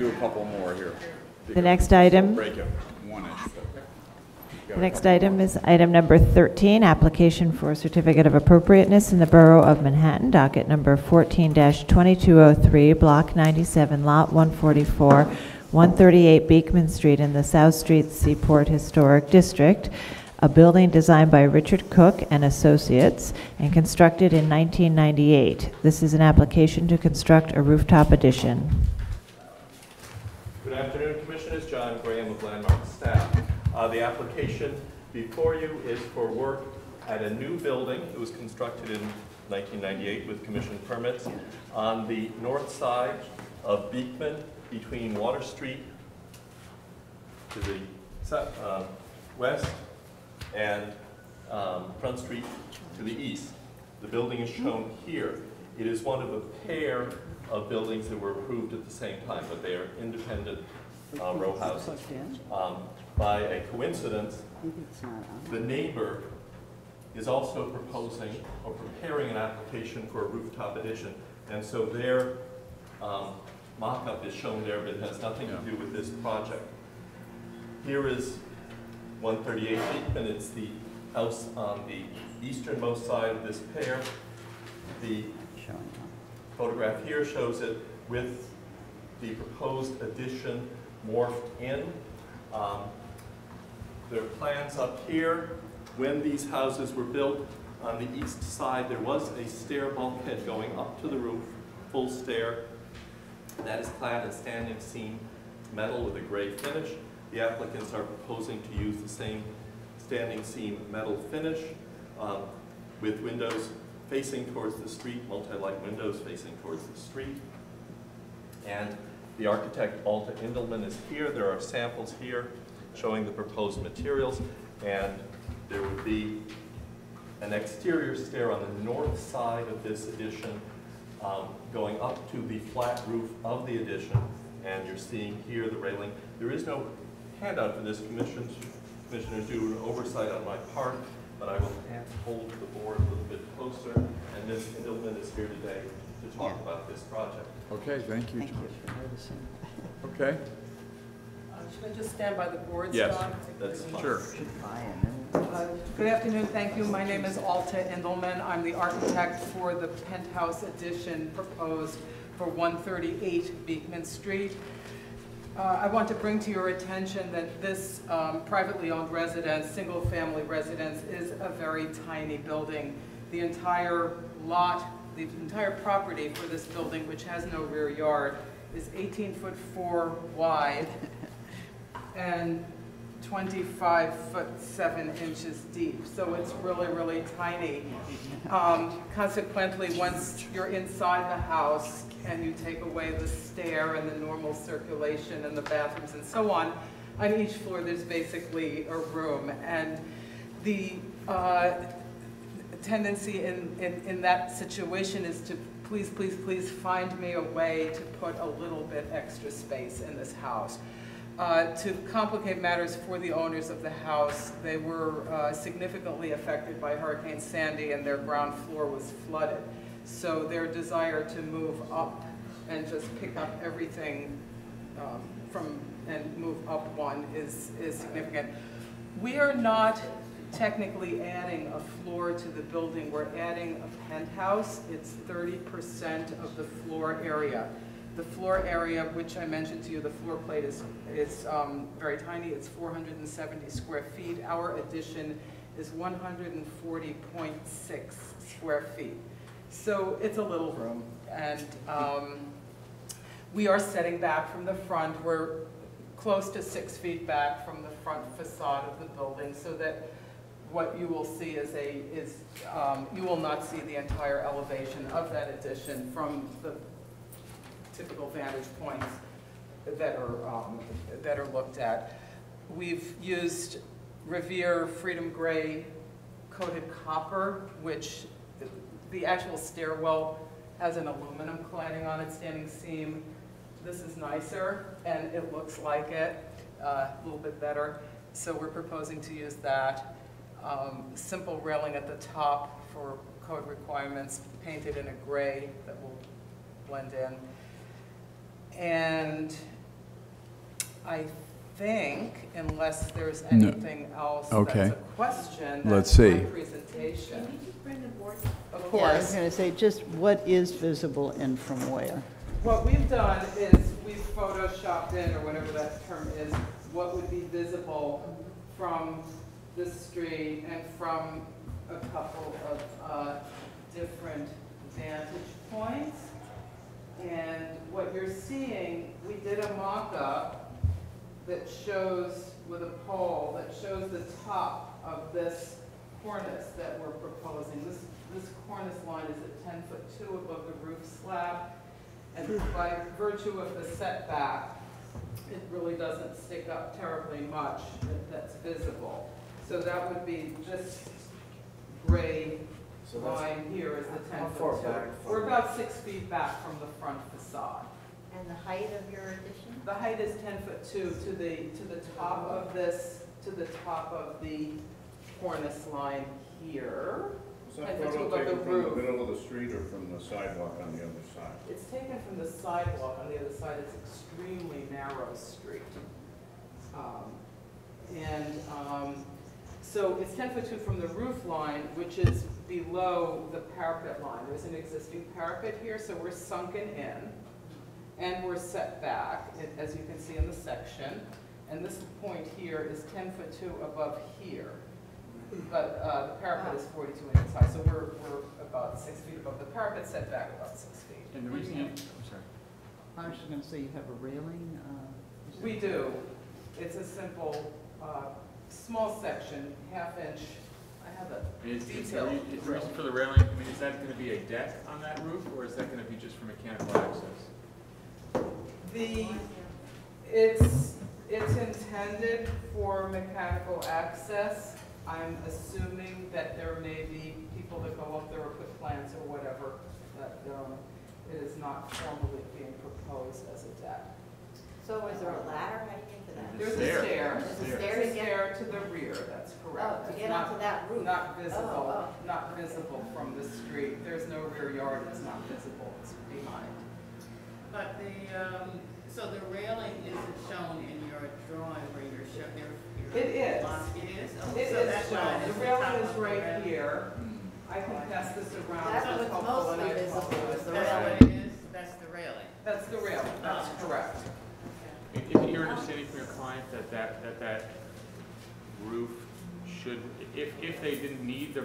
do a couple more here. The next item. Break it one-ish. The next item is item number 13, application for a certificate of appropriateness in the Borough of Manhattan, docket number 14-2203, block 97, lot 144, 138 Beekman Street in the South Street Seaport Historic District, a building designed by Richard Cook and Associates and constructed in 1998. This is an application to construct a rooftop addition. Good afternoon, Commissioners. John Graham of Landmark staff. The application before you is for work at a new building. It was constructed in 1998 with commission permits on the north side of Beekman between Water Street to the west and Front Street to the east. The building is shown here. It is one of a pair of buildings that were approved at the same time, but they are independent row houses. By a coincidence, the neighbor is also proposing or preparing an application for a rooftop addition, and so their mock-up is shown there, but it has nothing to do with this project. Here is 138 Beekman. It's the house on the easternmost side of this pair. The photograph here shows it with the proposed addition morphed in. There are plans up here. When these houses were built on the east side, there was a stair bulkhead going up to the roof, full stair. That is clad in standing seam metal with a gray finish. The applicants are proposing to use the same standing seam metal finish with windows facing towards the street, multi-light windows facing towards the street. And the architect, Alta Indelman, is here. There are samples here showing the proposed materials, and there would be an exterior stair on the north side of this addition going up to the flat roof of the addition, and you're seeing here the railing. There is no handout for this. Commissioners do an oversight on my part, but I will hold the board a little bit closer, and Ms. Indelman is here today to talk about this project. Okay, thank you, John. Okay. Should I just stand by the board, Yes, Scott? that's fine. Sure. Good afternoon, thank you. My name is Alta Indelman. I'm the architect for the penthouse addition proposed for 138 Beekman Street. I want to bring to your attention that this privately owned residence, single-family residence, is a very tiny building. The entire lot, the entire property for this building, which has no rear yard, is 18'4" wide and 25'7" deep. So it's really, really tiny. Consequently, once you're inside the house and you take away the stair and the normal circulation and the bathrooms and so on each floor there's basically a room. And the tendency in that situation is to please, please, please find me a way to put a little bit extra space in this house. To complicate matters for the owners of the house, they were significantly affected by Hurricane Sandy and their ground floor was flooded. So their desire to move up and just pick up everything and move up one is significant. We are not technically adding a floor to the building. We're adding a penthouse. It's 30% of the floor area. The floor area, which I mentioned to you, the floor plate is very tiny. It's 470 square feet. Our addition is 140.6 square feet. So it's a little room. And we are setting back from the front. We're close to 6 feet back from the front facade of the building, so that what you will see is you will not see the entire elevation of that addition from the typical vantage points that are looked at. We've used Revere Freedom Gray coated copper, which the actual stairwell has an aluminum cladding on it, standing seam. This is nicer, and it looks like it, a little bit better. So we're proposing to use that. Simple railing at the top for code requirements, painted in a gray that will blend in. And I think, unless there's No. anything else Okay. that's a question, Let's that's my see. presentation. Can you just bring the board? Of Yeah, I was course. going to say, just what is visible and from where? What we've done is we've photoshopped in, or whatever that term is, what would be visible from the street and from a couple of different vantage points. And what you're seeing, we did a mock-up that shows, with a pole, that shows the top of this cornice that we're proposing. This cornice line is at 10'2" above the roof slab. And by virtue of the setback, it really doesn't stick up terribly much that's visible. So that would be this gray line here is the 10'2". We're about 6 feet back from the front facade. And the height of your addition? The height is 10'2" to the top of this, to the top of the cornice line here. Is that 10'2" photo above the taken from the roof. middle of the street or from the sidewalk on the other side? It's taken from the sidewalk on the other side. It's extremely narrow street. So it's 10'2" from the roof line, which is below the parapet line. There's an existing parapet here, so we're sunken in, and we're set back, as you can see in the section. And this point here is 10'2" above here. But the parapet is 42 inches high, so we're about 6 feet above the parapet, set back about 6 feet. And the reason I'm sorry. I was just going to say, you have a railing? We do. It's a simple, small section, half-inch. I have a Is the detail. reason for the railing, I mean, is that going to be a deck on that roof, or is that going to be just for mechanical access? It's intended for mechanical access. I'm assuming that there may be people that go up there or put plants or whatever, that it is not formally being proposed as a deck. So is there a ladder? How do you get to that? There's a stair. There's a There's stair a to get- stair to the rear, that's correct. Oh, to It's get not- onto that roof. Not visible, Oh, not visible from the street. There's no rear yard, it's not visible, it's behind. But so the railing isn't shown in your drawing where you're showing your. It is. It is? Oh, It so is that shown, line the is railing top is of the right railing. here. I can pass this around. That's if what's helpful, and mostly I visible apologize. is the That's railing. what it is? That's the railing? That's the railing, that's Oh. correct. Is it your understanding from your client that roof should, if they didn't need the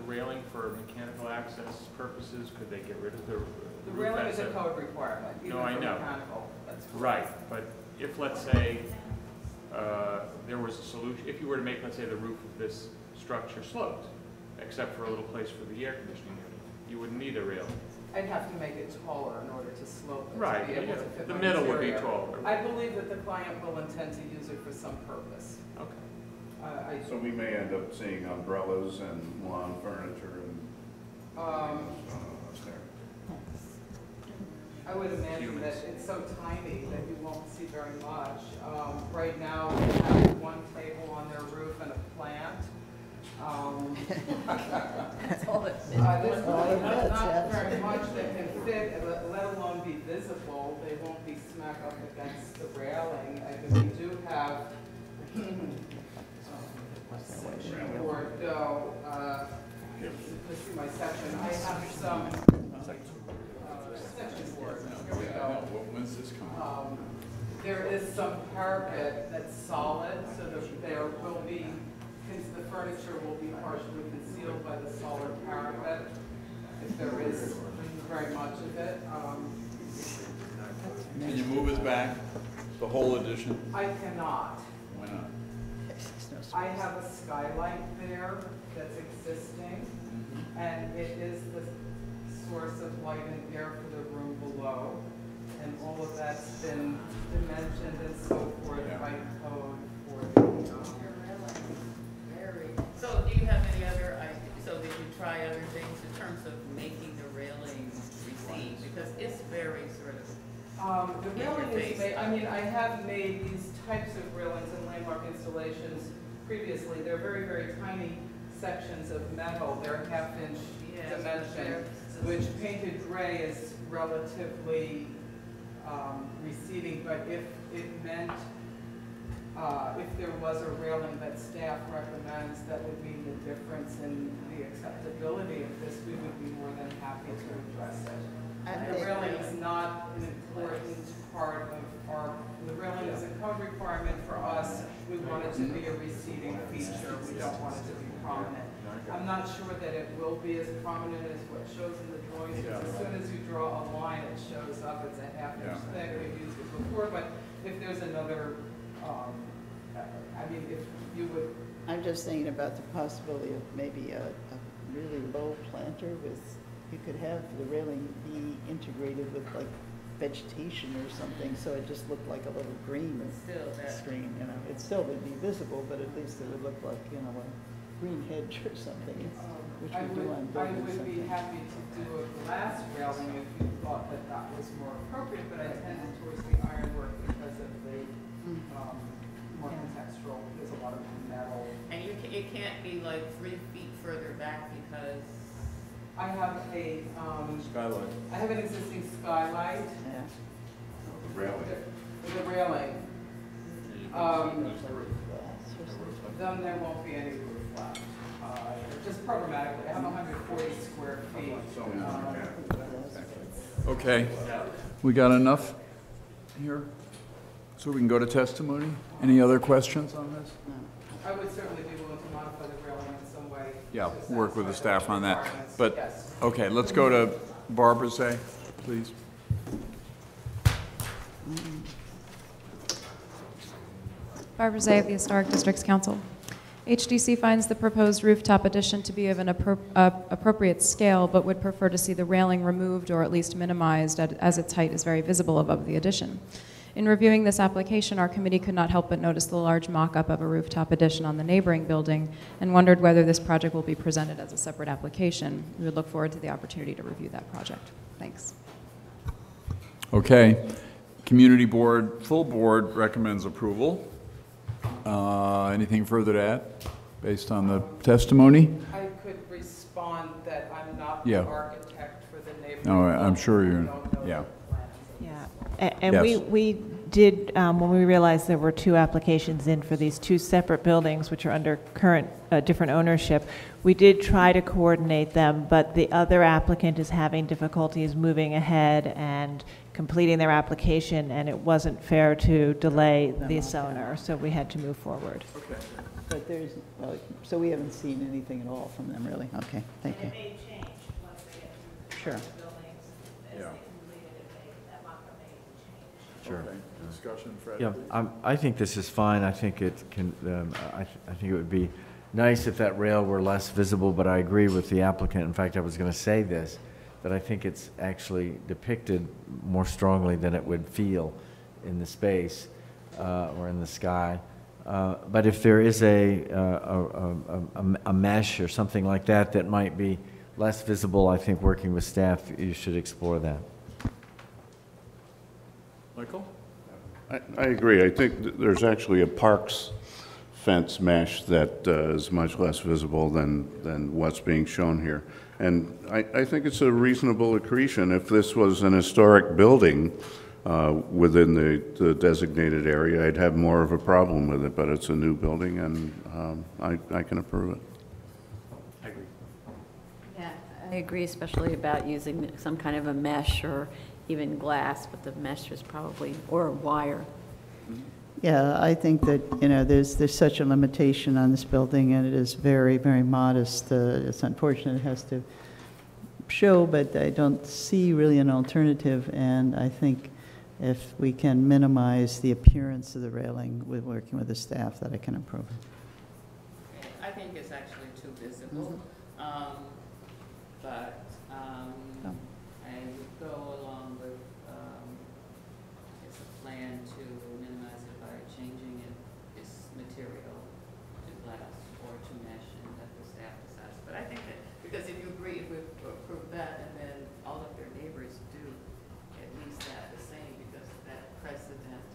railing for mechanical access purposes, could they get rid of the roof? The railing is as a code requirement, even No, I for know. mechanical. That's correct. Right, but if, let's say, there was a solution, if you were to make, let's say, the roof of this structure sloped, except for a little place for the air conditioning unit, you wouldn't need a railing. I'd have to make it taller in order to slope it, Right, to be able yeah, to fit the my middle would be interior. taller. I believe that the client will intend to use it for some purpose. Okay. So we may end up seeing umbrellas and lawn furniture and there. I would imagine that Humans. it's so tiny that you won't see very much. Right now, they have one table on their roof and a plant. That's all it is. There's all it really is, not yes. very much that can fit, let alone be visible. They won't be smack up against the railing. I mean, we do have section board, though, let's see my section. I have some section board. Here we go. When's this coming? There is some parapet that's solid, so that there will be, since the furniture will be partially concealed by the solid parapet, if there is very much of it. Can you move us back, the whole addition? I cannot. Why not? I have a skylight there that's existing, and it is the source of light and air for the room below. And all of that's been dimensioned and so forth Yeah. by code for the, Very. So do you have any other, so did you try other things in terms of making the railing recede? Because it's very sort of, the railing is made, I mean, I have made these types of railings and landmark installations previously. They're very, very tiny sections of metal. They're half-inch yes. dimension, which painted gray is relatively receding, but if it meant if there was a railing that staff recommends that would mean the difference in the acceptability of this, we would be more than happy to address it. The railing is not an important part of the railing is a code requirement for us. We want it to be a receding feature. We don't want it to be prominent. I'm not sure that it will be as prominent as what shows in the drawings, because as soon as you draw a line, it shows up. It's a half-inch thick. We've used it before, but if there's another, I mean, if you would. I'm just thinking about the possibility of maybe a really low planter with, you could have the railing be integrated with like vegetation or something, so it just looked like a little green Still, that, screen, you know. It still would be visible, but at least it would look like, you know, a green hedge or something, which we do on I buildings would be sometimes. happy to do a glass railing if you thought that that was more appropriate, but I tended towards the ironwork because of the more contextual. There's a lot of metal. and it can't be like 3 feet further back because, I have a Skylight. I have an existing skylight Yeah. Railing. with a railing. Glass or something. Then there won't be any roof left. Just programmatically, I have 140 square feet. Okay, we got enough here? So we can go to testimony? Any other questions on this? I would certainly be willing to modify the railing in some way. Yeah, to work with the satisfy staff on that. requirements. But, Yes. okay, let's go to Barbara Zay, please. Barbara Zay of the Historic Districts Council. HDC finds the proposed rooftop addition to be of an appropriate scale, but would prefer to see the railing removed or at least minimized as its height is very visible above the addition. In reviewing this application, our committee could not help but notice the large mock-up of a rooftop addition on the neighboring building and wondered whether this project will be presented as a separate application. We would look forward to the opportunity to review that project. Thanks. Okay, Community Board, full board recommends approval. Anything further to add, based on the testimony? I could respond that I'm not Yeah. the architect for the neighborhood. No, I'm sure you're, I don't know yeah. the plans. Yeah, and Yes. we did, when we realized there were two applications in for these two separate buildings, which are under current, different ownership, we did try to coordinate them, but the other applicant is having difficulties moving ahead and completing their application, and it wasn't fair to delay this owner, so we had to move forward. But there's, so we haven't seen anything at all from them, really? Okay, thank you. may change once they get through Sure. the buildings, as Yeah. they complete it, if that mock-up may change. Sure. Okay. Discussion, Fred? Yeah, I think this is fine. I think it can, I think it would be nice if that rail were less visible, but I agree with the applicant. In fact, I was going to say this, that I think it's actually depicted more strongly than it would feel in the space or in the sky. But if there is a mesh or something like that that might be less visible, I think working with staff, you should explore that. Michael? I agree. I think there's actually a parks fence mesh that is much less visible than what's being shown here. And I think it's a reasonable accretion. If this was an historic building within the designated area, I'd have more of a problem with it, but it's a new building, and I can approve it. Yeah, I agree, especially about using some kind of a mesh or even glass, but the mesh is probably, or a wire. Yeah, I think that, you know, there's such a limitation on this building, and it is very, very modest. It's unfortunate it has to show, but I don't see really an alternative, and I think if we can minimize the appearance of the railing with working with the staff, that I can approve. I think it's actually too visible. But Oh. I would go along with, it's a plan to minimize it by changing its material to glass or to mesh, and let the staff decide. But I think that, because if you agree, if we approve that, and then all of their neighbors do at least that the same, because that precedent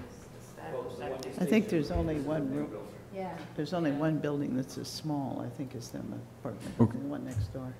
is established. I think there's only one room. Yeah. There's only one building that's as small, I think, as the apartment Okay. building, the one next door.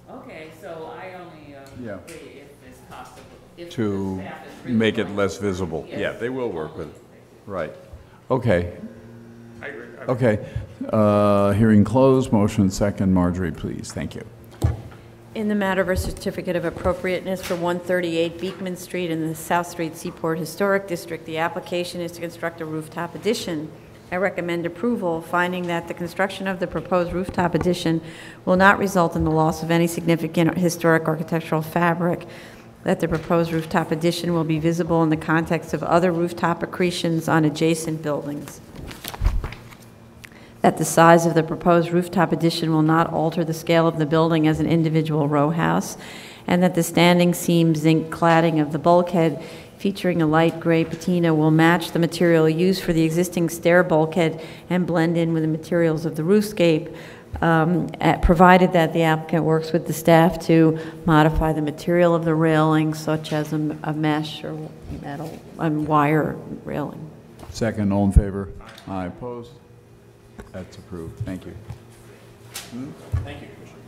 Okay, so I only Yeah. agree if it's possible. If To the staff is really make it going less to- visible. Yes. Yeah, they will work with it. Right. Okay, I agree. okay. Hearing closed, motion second. Marjorie, please. Thank you. In the matter of a certificate of appropriateness for 138 Beekman Street in the South Street Seaport Historic District, the application is to construct a rooftop addition. I recommend approval, finding that the construction of the proposed rooftop addition will not result in the loss of any significant historic architectural fabric, that the proposed rooftop addition will be visible in the context of other rooftop accretions on adjacent buildings, that the size of the proposed rooftop addition will not alter the scale of the building as an individual row house, and that the standing seam zinc cladding of the bulkhead featuring a light gray patina will match the material used for the existing stair bulkhead and blend in with the materials of the roofscape, provided that the applicant works with the staff to modify the material of the railing, such as a mesh or metal wire railing. Second, all in favor? Aye, opposed? That's approved. Thank you. Thank you, Commissioner.